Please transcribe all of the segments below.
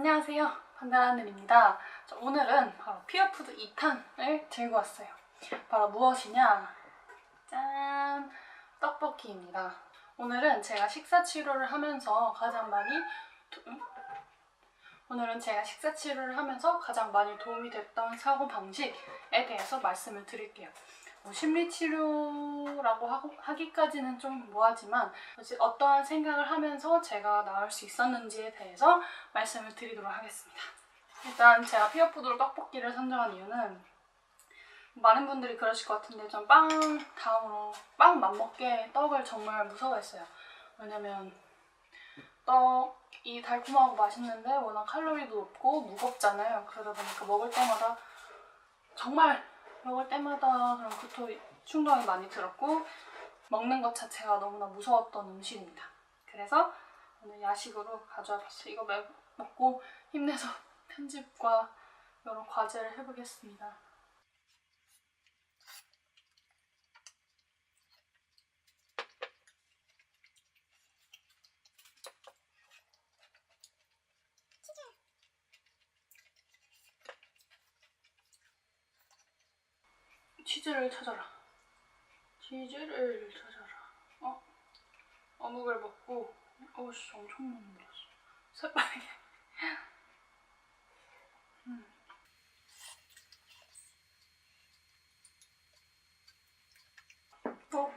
안녕하세요, 반달하늘입니다. 오늘은 바로 피어푸드 2탄을 들고 왔어요. 바로 무엇이냐? 짠! 떡볶이입니다. 오늘은 제가 식사 치료를 하면서 가장 많이 도움이 됐던 사고방식에 대해서 말씀을 드릴게요. 심리치료라고 하기까지는 좀 뭐하지만 어떠한 생각을 하면서 제가 나을 수 있었는지에 대해서 말씀을 드리도록 하겠습니다. 일단 제가 피어푸드로 떡볶이를 선정한 이유는 많은 분들이 그러실 것 같은데 전 다음으로 빵 맘먹게 떡을 정말 무서워했어요. 왜냐면 떡이 달콤하고 맛있는데 워낙 칼로리도 높고 무겁잖아요. 그러다 보니까 먹을 때마다 그런 충동이 많이 들었고 먹는 것 자체가 너무나 무서웠던 음식입니다. 그래서 오늘 야식으로 가져와 봤어요. 이거 먹고 힘내서 편집과 여러 과제를 해보겠습니다. 치즈를 찾아라. 어묵을 먹고 어우씨 엄청 많이 먹었어. 새빨개.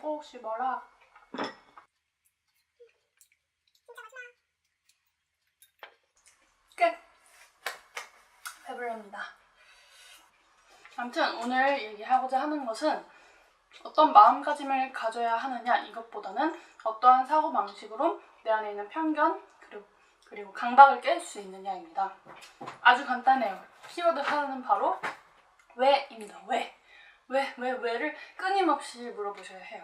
꼭 씹어라. 끝! 배부릅니다. 아무튼 오늘 얘기하고자 하는 것은 어떤 마음가짐을 가져야 하느냐 이것보다는 어떠한 사고방식으로 내 안에 있는 편견 그리고 강박을 깰 수 있느냐입니다. 아주 간단해요. 키워드 하나는 바로 왜입니다. 왜를 끊임없이 물어보셔야 해요.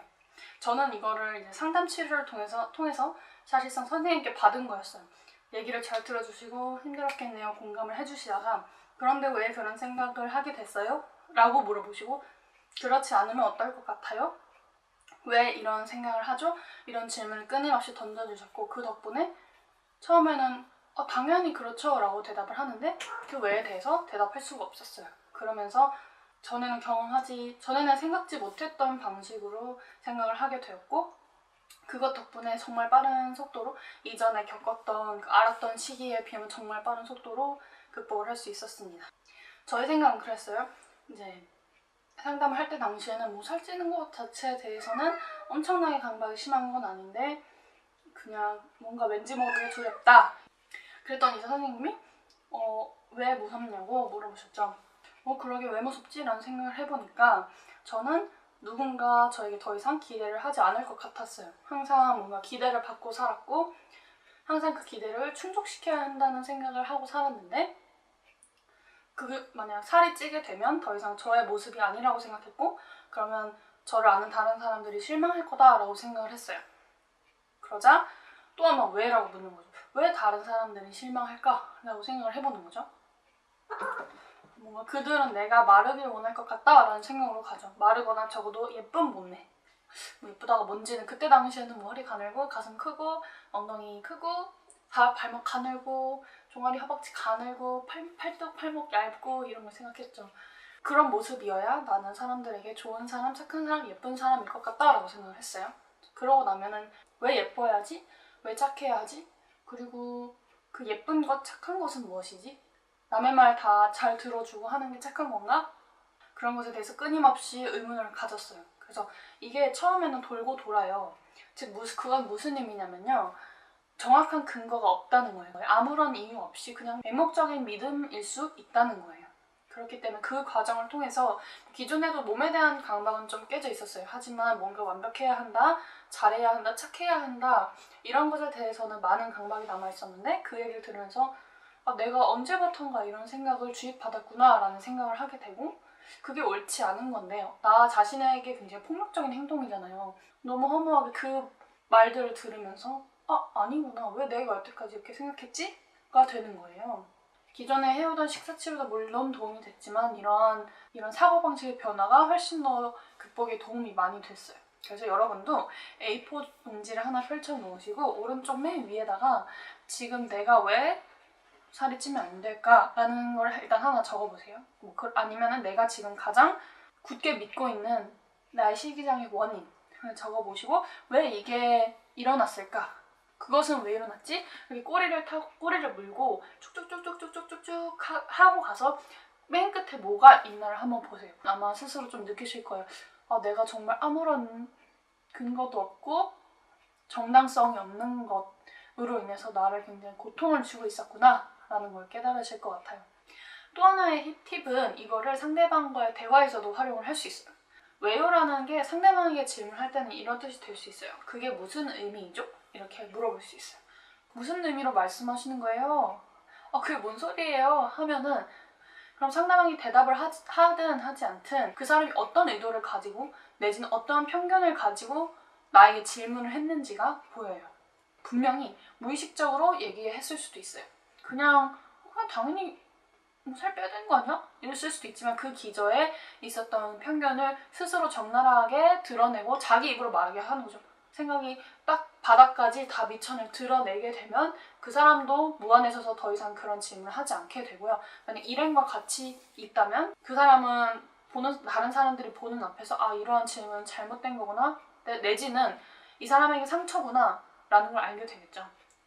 저는 이거를 이제 상담 치료를 통해서 사실상 선생님께 받은 거였어요. 얘기를 잘 들어주시고 힘들었겠네요. 공감을 해주시다가 그런데 왜 그런 생각을 하게 됐어요? 라고 물어보시고 그렇지 않으면 어떨 것 같아요? 왜 이런 생각을 하죠? 이런 질문을 끊임없이 던져주셨고 그 덕분에 처음에는 당연히 그렇죠 라고 대답을 하는데 그 외에 대해서 대답할 수가 없었어요. 그러면서 전에는 생각지 못했던 방식으로 생각을 하게 되었고 그것 덕분에 정말 빠른 속도로 이전에 알았던 시기에 비하면 정말 빠른 속도로 극복을 할 수 있었습니다. 저의 생각은 그랬어요. 이제 상담을 할 때 당시에는 살찌는 것 자체에 대해서는 엄청나게 강박이 심한 건 아닌데 그냥 뭔가 왠지 모르게 두렵다. 그랬더니 이제 선생님이 왜 무섭냐고 물어보셨죠. 그러게 왜 무섭지? 라는 생각을 해보니까 저는 누군가 저에게 더 이상 기대를 하지 않을 것 같았어요. 항상 뭔가 기대를 받고 살았고 항상 그 기대를 충족시켜야 한다는 생각을 하고 살았는데 만약 살이 찌게 되면 더 이상 저의 모습이 아니라고 생각했고 그러면 저를 아는 다른 사람들이 실망할 거다라고 생각을 했어요. 그러자 또 한 번 왜라고 묻는 거죠. 왜 다른 사람들이 실망할까? 라고 생각을 해보는 거죠. 뭔가 그들은 내가 마르길 원할 것 같다라는 생각으로 가죠. 마르거나 적어도 예쁜 몸매. 예쁘다가 뭔지는 그때 당시에는 허리 가늘고 가슴 크고 엉덩이 크고 발목 가늘고 종아리 허벅지 가늘고 팔목 얇고 이런 걸 생각했죠. 그런 모습이어야 나는 사람들에게 좋은 사람, 착한 사람, 예쁜 사람일 것 같다라고 생각을 했어요. 그러고 나면은 왜 예뻐야지? 왜 착해야 하지? 그리고 그 예쁜 것, 착한 것은 무엇이지? 남의 말 다 잘 들어주고 하는 게 착한 건가? 그런 것에 대해서 끊임없이 의문을 가졌어요. 그래서 이게 처음에는 돌고 돌아요. 즉 그건 무슨 의미냐면요. 정확한 근거가 없다는 거예요. 아무런 이유 없이 그냥 맹목적인 믿음일 수 있다는 거예요. 그렇기 때문에 그 과정을 통해서 기존에도 몸에 대한 강박은 좀 깨져 있었어요. 하지만 뭔가 완벽해야 한다, 잘해야 한다, 착해야 한다 이런 것에 대해서는 많은 강박이 남아있었는데 그 얘기를 들으면서 내가 언제부턴가 이런 생각을 주입받았구나 라는 생각을 하게 되고 그게 옳지 않은 건데요. 나 자신에게 굉장히 폭력적인 행동이잖아요. 너무 허무하게 그 말들을 들으면서 아니구나. 왜 내가 여태까지 이렇게 생각했지? 가 되는 거예요. 기존에 해오던 식사치료도 물론 도움이 됐지만 이런 사고방식의 변화가 훨씬 더 극복에 도움이 많이 됐어요. 그래서 여러분도 A4 봉지를 하나 펼쳐 놓으시고 오른쪽 맨 위에다가 지금 내가 왜 살이 찌면 안 될까라는 걸 일단 하나 적어보세요. 뭐 아니면은 내가 지금 가장 굳게 믿고 있는 나의 실기장의 원인을 적어보시고 왜 이게 일어났을까? 그것은 왜 일어났지? 이렇게 꼬리를 물고 쭉쭉쭉쭉쭉쭉쭉 하고 가서 맨 끝에 뭐가 있나를 한번 보세요. 아마 스스로 좀 느끼실 거예요. 아, 내가 정말 아무런 근거도 없고 정당성이 없는 것으로 인해서 나를 굉장히 고통을 주고 있었구나 라는 걸 깨달으실 것 같아요. 또 하나의 팁은 이거를 상대방과의 대화에서도 활용을 할 수 있어요. 왜요라는 게 상대방에게 질문할 때는 이런 뜻이 될 수 있어요. 그게 무슨 의미이죠? 이렇게 물어볼 수 있어요. 무슨 의미로 말씀하시는 거예요? 그게 뭔 소리예요? 하면은 그럼 상대방이 대답을 하든 하지 않든 그 사람이 어떤 의도를 가지고 내지는 어떤 편견을 가지고 나에게 질문을 했는지가 보여요. 분명히 무의식적으로 얘기했을 수도 있어요. 그냥 당연히 살 빼야 되는 거 아니야? 이랬을 수도 있지만 그 기저에 있었던 편견을 스스로 적나라하게 드러내고 자기 입으로 말하게 하는 거죠. 생각이 딱 바닥까지 다 미천을 드러내게 되면 그 사람도 무안해져서 더 이상 그런 질문을 하지 않게 되고요. 만약 일행과 같이 있다면 그 사람은 다른 사람들이 보는 앞에서 이러한 질문은 잘못된 거구나 내지는 이 사람에게 상처구나 라는 걸 알게 되겠죠.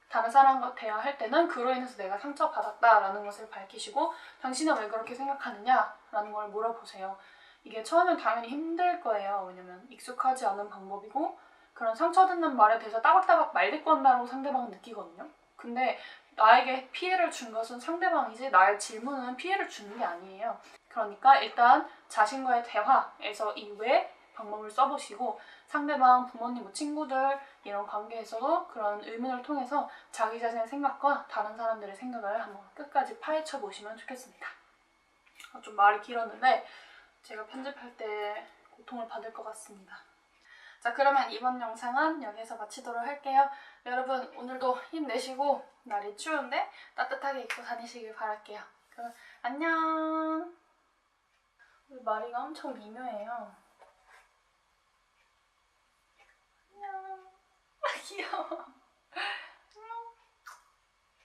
다른 사람과 대화할 때는 그로 인해서 내가 상처받았다라는 것을 밝히시고 당신은 왜 그렇게 생각하느냐 라는 걸 물어보세요. 이게 처음엔 당연히 힘들 거예요. 왜냐면 익숙하지 않은 방법이고 그런 상처 듣는 말에 대해서 따박따박 말대꾸한다고 상대방은 느끼거든요. 근데 나에게 피해를 준 것은 상대방이지 나의 질문은 피해를 주는 게 아니에요. 그러니까 일단 자신과의 대화에서 이외에 방법을 써보시고 상대방, 부모님, 친구들 이런 관계에서도 그런 의문을 통해서 자기 자신의 생각과 다른 사람들의 생각을 한번 끝까지 파헤쳐 보시면 좋겠습니다. 좀 말이 길었는데 제가 편집할 때 고통을 받을 것 같습니다. 자, 그러면 이번 영상은 여기서 마치도록 할게요. 여러분 오늘도 힘내시고 날이 추운데 따뜻하게 입고 다니시길 바랄게요. 그럼 안녕. 마리가 엄청 미묘해요. 안녕. 귀여워.